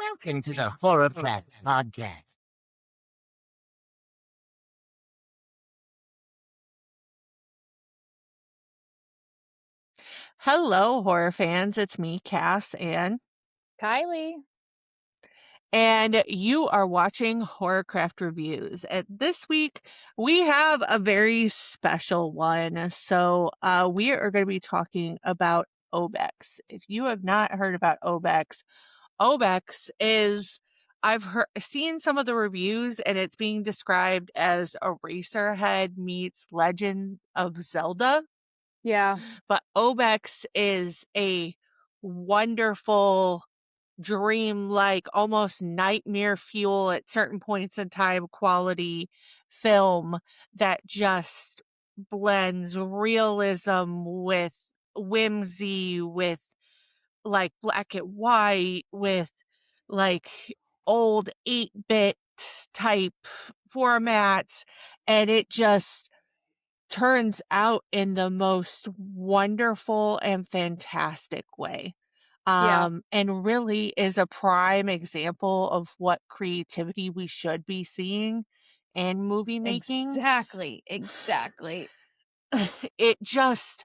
Welcome to the Horrorcraft Podcast. Hello, horror fans. It's me, Cass, Kylie. and you are watching Horrorcraft Reviews. And this week, we have a very special one. So, we are going to be talking about OBEX. If you have not heard about OBEX, OBEX is seen some of the reviews, and it's being described as Eraserhead meets Legend of Zelda. Yeah. But OBEX is a wonderful, dream-like, almost nightmare fuel at certain points in time quality film that just blends realism with whimsy, with like black and white, with like old 8-bit type formats, and it just turns out in the most wonderful and fantastic way. Yeah. And really is a prime example of what creativity we should be seeing in movie making. Exactly. It just,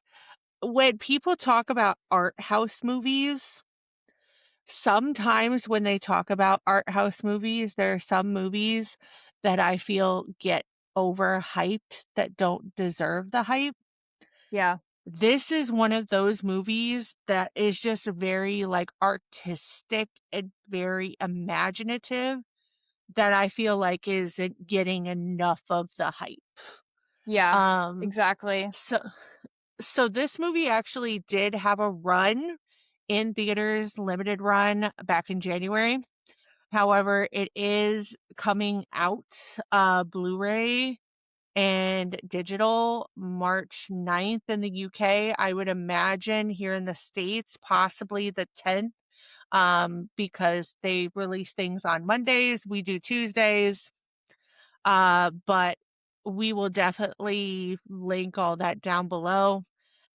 when people talk about art house movies, sometimes when they talk about art house movies, there are some movies that I feel get overhyped that don't deserve the hype. Yeah. This is one of those movies that is just very, like, artistic and very imaginative that I feel like isn't getting enough of the hype. Yeah. Um, Exactly. so so this movie actually did have a run in theaters, limited run back in January. However, it is coming out, Blu-ray and digital March 9th in the UK. I would imagine here in the States, possibly the 10th, because they release things on Mondays. We do Tuesdays. But we will definitely link all that down below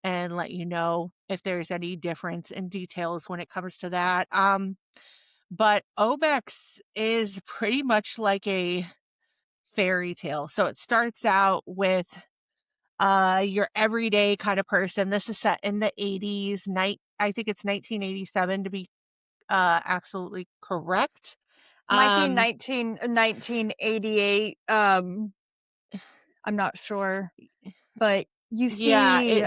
and let you know if there's any difference in details when it comes to that. But Obex is pretty much like a fairy tale. So it starts out with your everyday kind of person. This is set in the 80s. I think it's 1987 to be absolutely correct. Might be Um 1988. I'm not sure. But you yeah, see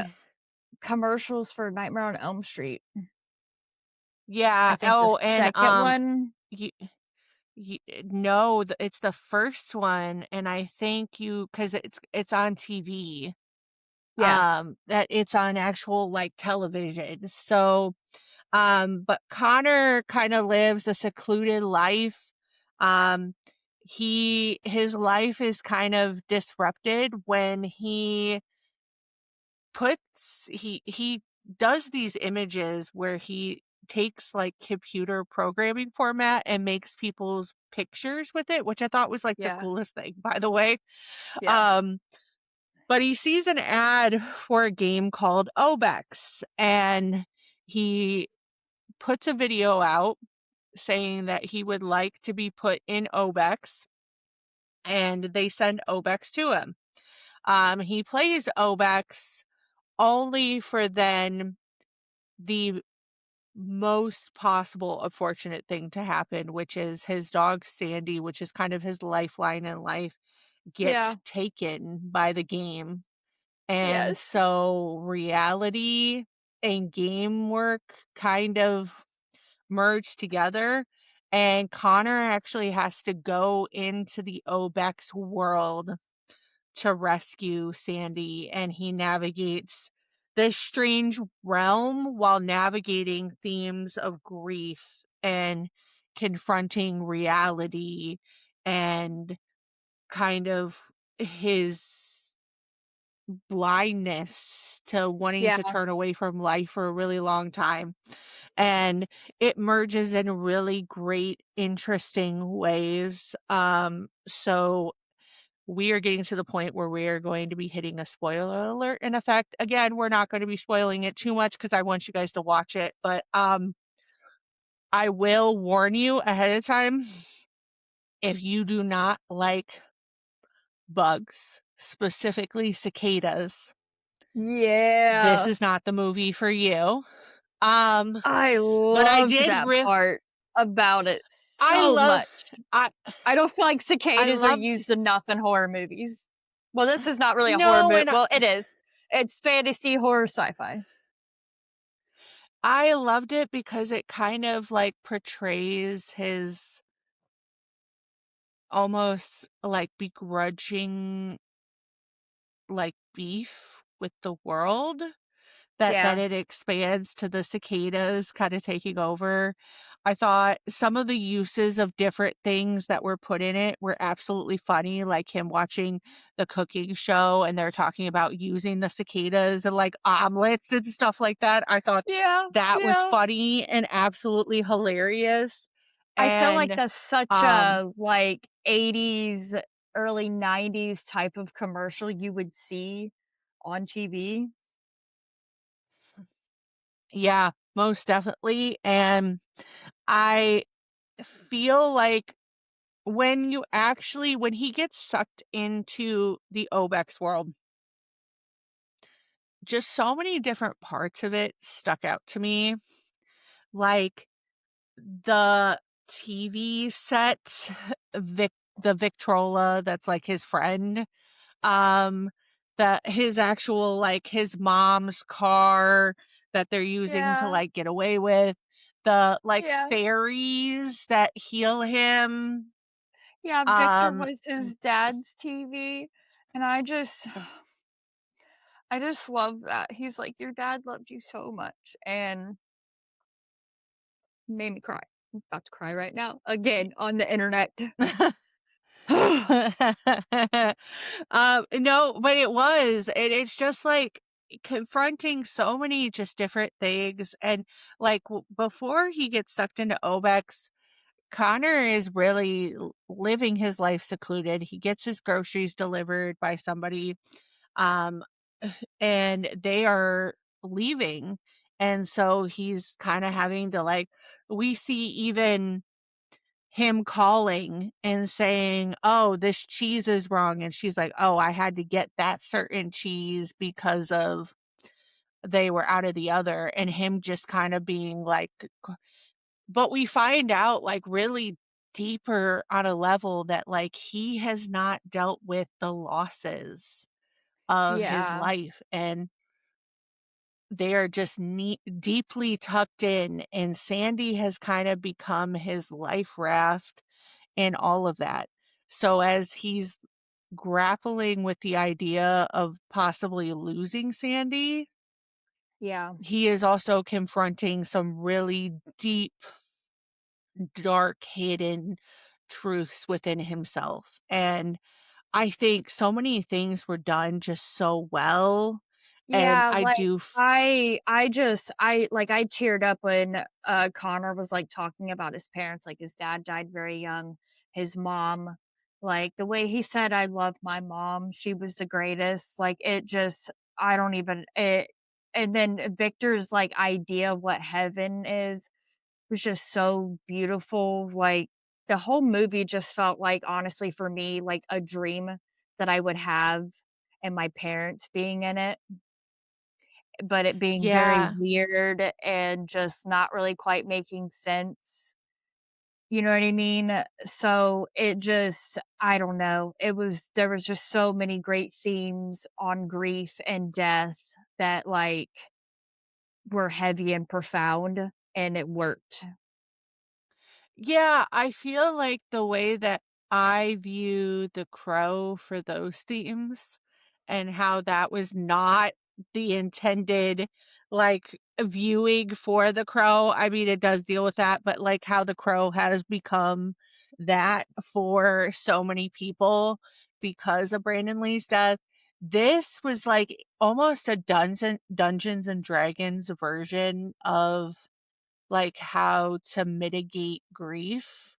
commercials for Nightmare on Elm Street. yeah. I think the Oh, and second one. you, no, it's the first one, and I think you, because it's on TV. Yeah. That it's on actual like television. So but Connor kind of lives a secluded life. Um, his life is kind of disrupted when he does these images where he takes like computer programming format and makes people's pictures with it, which I thought was like the Yeah. coolest thing, by the way. Yeah. Um, but he sees an ad for a game called Obex, and he puts a video out saying that he would like to be put in Obex, and they send Obex to him. He plays Obex only for then the most possible unfortunate thing to happen, which is his dog Sandy, which is kind of his lifeline in life, gets Yeah. taken by the game. And Yes. so reality and game work kind of merge together, and Connor actually has to go into the Obex world to rescue Sandy, and he navigates this strange realm while navigating themes of grief and confronting reality and kind of his blindness to wanting Yeah. to turn away from life for a really long time. And it merges in really great, interesting ways. So we are getting to the point where we are going to be hitting a spoiler alert in effect. Again, we're not going to be spoiling it too much because I want you guys to watch it. But I will warn you ahead of time, if you do not like bugs, specifically cicadas, this Yeah. is not the movie for you. Um, I but I loved did that re part about it I so love much. I I don't feel like I cicadas are love used enough in horror movies. Well, this is not really a horror no, movie. and Well, it is. It's fantasy, horror, sci-fi. I loved it because it kind of, like, portrays his almost, like, begrudging, like, beef with the world. That Yeah. it expands to the cicadas kinda taking over. I thought some of the uses of different things that were put in it were absolutely funny, like him watching the cooking show, and they're talking about using the cicadas and, like, omelets and stuff like that. I thought Yeah, that was yeah. funny and absolutely hilarious, I feel like and, that's such um a, like, 80s, early 90s type of commercial you would see on TV. yeah, most definitely, and I feel like when he gets sucked into the OBEX world, just so many different parts of it stuck out to me, like the TV set, Vic the Victrola that's, like, his friend, um, his actual, like, his mom's car that they're using to, Yeah, like, get away with, the, like, yeah. fairies that heal him, Yeah, Victor um was his dad's TV, and I just love that. He's like, "Your dad loved you so much," and made me cry. I'm about to cry right now, again, on the internet. No, but it was, and it's just, like, confronting so many just different things, and, like, before he gets sucked into Obex, Connor is really living his life secluded. He gets his groceries delivered by somebody, um, and they are leaving, and so he's kinda having to, like we see even him calling and saying, "Oh, this cheese is wrong," and she's like, "Oh, I had to get that certain cheese because of they were out of the other," and him just kinda being like but we find out, like, really deeper on a level that, like, he has not dealt with the losses of his Yeah, life, and they are just deeply tucked in, and Sandy has kinda become his life raft and all of that. So as he's grappling with the idea of possibly losing Sandy, yeah, he is also confronting some really deep, dark, hidden truths within himself. And I think so many things were done just so well. And yeah, I like, do I teared up when, Connor was, like, talking about his parents, like, his dad died very young, his mom, like, the way he said, "I love my mom, she was the greatest," like, it just I don't even it and then Victor's, like, idea of what heaven is was just so beautiful, like, the whole movie just felt like, honestly, for me, like a dream that I would have and my parents being in it, but it being very yeah. weird and just not really quite making sense, you know what I mean? So, it just I don't know, there was just so many great themes on grief and death that, like, were heavy and profound, and it worked. Yeah, I feel like the way that I view The Crow for those themes and how that was not the intended, like, viewing for The Crow. I mean, it does deal with that, but, like, how The Crow has become that for so many people because of Brandon Lee's death. This was, like, almost a Dungeons& and Dragons version of like how to mitigate grief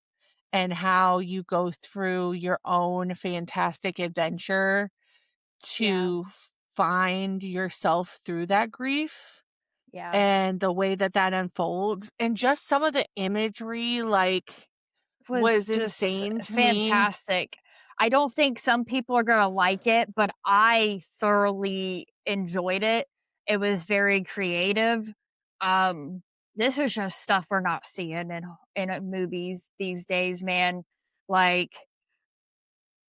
and how you go through your own fantastic adventure Yeah. to find yourself through that grief. Yeah. and the way that that unfolds, and just some of the imagery, like, Was was just insane to me. fantastic. I don't think some people are gonna like it, but I thoroughly enjoyed it. It was very creative. Um, this is just stuff we're not seeing in movies these days, man. Like,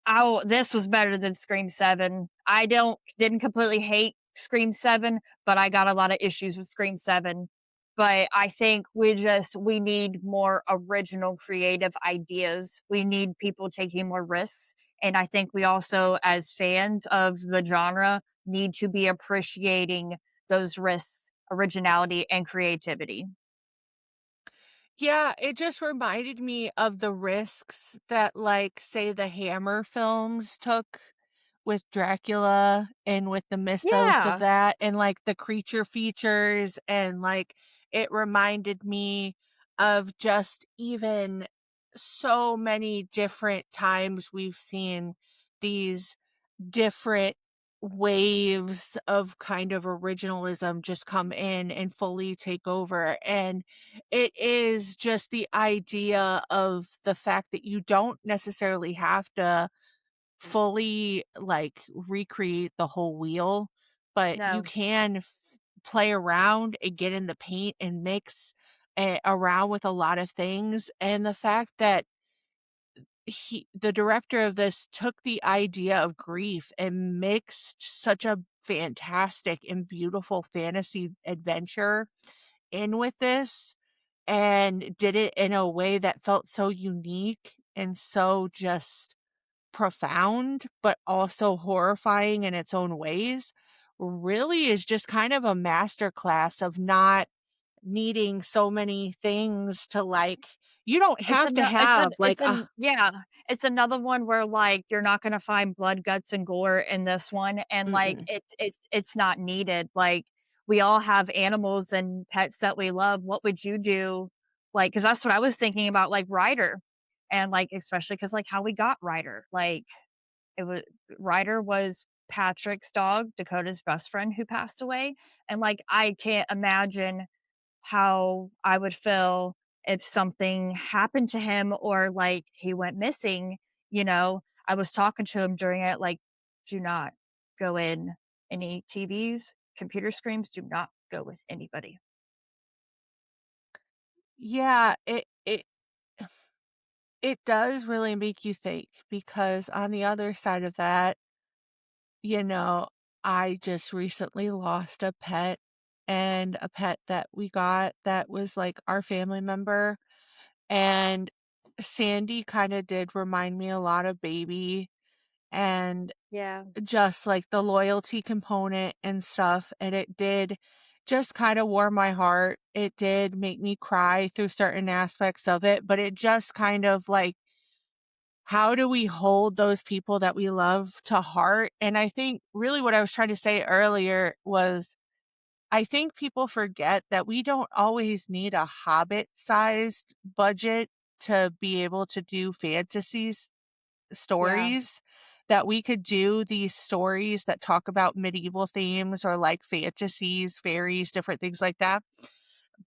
oh, this was better than Scream 7. I didn't completely hate Scream 7, but I got a lot of issues with Scream 7. But I think we need more original creative ideas. We need people taking more risks, and I think we also, as fans of the genre, need to be appreciating those risks, originality, and creativity. Yeah, it just reminded me of the risks that, like, say, the Hammer films took with Dracula and with the mythos of Yeah, that and, like, the creature features, and, like, it reminded me of just even so many different times we've seen these different waves of kind of originalism just come in and fully take over, and it is just the idea of the fact that you don't necessarily have to fully, like, recreate the whole wheel, but you no, can play around and get in the paint and mix around with a lot of things, and the fact that the director of this took the idea of grief and mixed such a fantastic and beautiful fantasy adventure in with this, and did it in a way that felt so unique and so just profound, but also horrifying in its own ways, really is just kind of a masterclass of not needing so many things to, like, you don't have to have, like, it's a an yeah, it's another one where, like, you're not gonna find blood, guts, and gore in this one, and, like, mm-mm. it's not needed. Like, we all have animals and pets that we love. What would you do? Like, because that's what I was thinking about, like, Ryder, and, like, especially because like, how we got Ryder. Like, it was Ryder was Patrick's dog, Dakota's best friend who passed away, and, like, I can't imagine how I would feel if something happened to him or, like, he went missing, you know? I was talking to him during it, like, "Do not go in any TVs, computer screens, do not go with anybody." Yeah, it does really make you think, because on the other side of that, you know, I just recently lost a pet, and a pet that we got that was, like, our family member, and Sandy kinda did remind me a lot of Baby, and Yeah, just, like, the loyalty component and stuff, and it did just kinda warm my heart. It did make me cry through certain aspects of it, but it just kind of, like, how do we hold those people that we love to heart? And I think really what I was trying to say earlier was, I think people forget that we don't always need a Hobbit-sized budget to be able to do fantasies yeah, stories, that we could do these stories that talk about medieval themes or, like, fantasies, fairies, different things like that,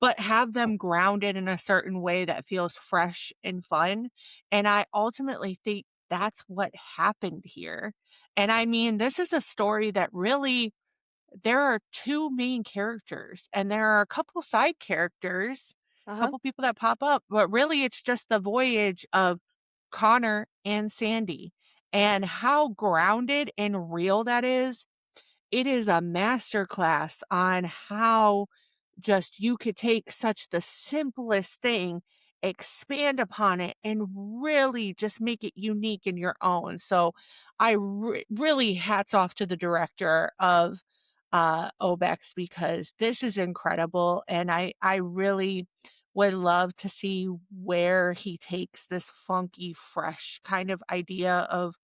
but have them grounded in a certain way that feels fresh and fun, and I ultimately think that's what happened here. And I mean, this is a story that really, there are 2 main characters, and there are a couple side characters, uh-huh, couple people that pop up, but really it's just the voyage of Connor and Sandy, and how grounded and real that is. It is a masterclass on how just you could take such the simplest thing, expand upon it, and really just make it unique in your own. So I really hats off to the director of OBEX, because this is incredible, and I really would love to see where he takes this funky, fresh kind of idea of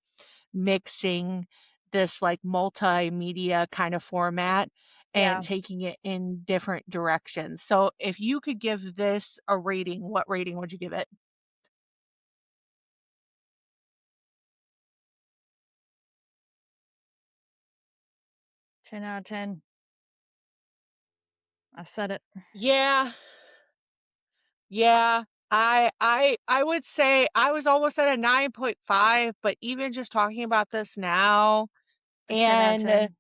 mixing this, like, multimedia kind of format and yeah, taking it in different directions. So if you could give this a rating, what rating would you give it? 10 out of 10. I said it. Yeah. Yeah. I would say I was almost at a 9.5, but even just talking about this now A 10 out of and 10.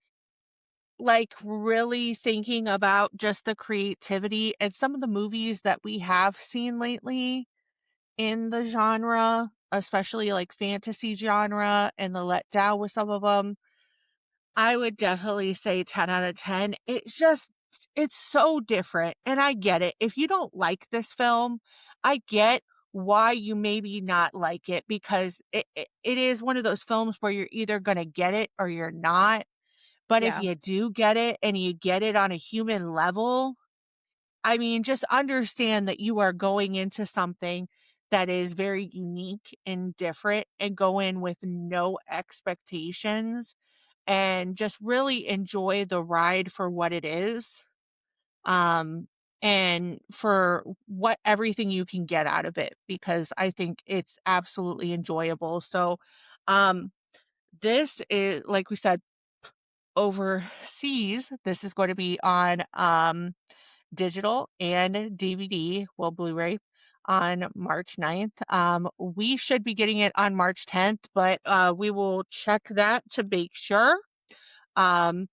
like really thinking about just the creativity and some of the movies that we have seen lately in the genre, especially like fantasy genre and the letdown with some of them, I would definitely say 10 out of 10. It's so different. And I get it. If you don't like this film, I get why you maybe not like it because it is one of those films where you're either going to get it or you're not. But if Yeah. you do get it and you get it on a human level, I mean, just understand that you are going into something that is very unique and different and go in with no expectations and just really enjoy the ride for what it is. Um, and for what everything you can get out of it, because I think it's absolutely enjoyable. So, um, this is, like we said, overseas. This is going to be on, digital and DVD, well, Blu-ray on March 9th. We should be getting it on March 10th, but we will check that to make sure. Um,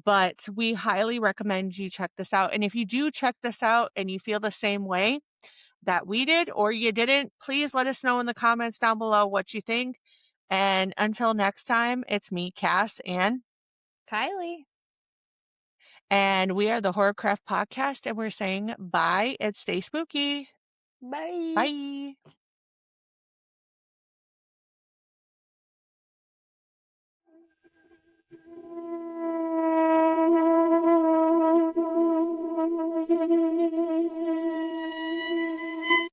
but we highly recommend you check this out. And if you do check this out and you feel the same way that we did or you didn't, please let us know in the comments down below what you think. And until next time, it's me, Cass, Kylie. and we are the Horrorcraft Podcast, and we're saying bye and stay spooky. Bye. Bye.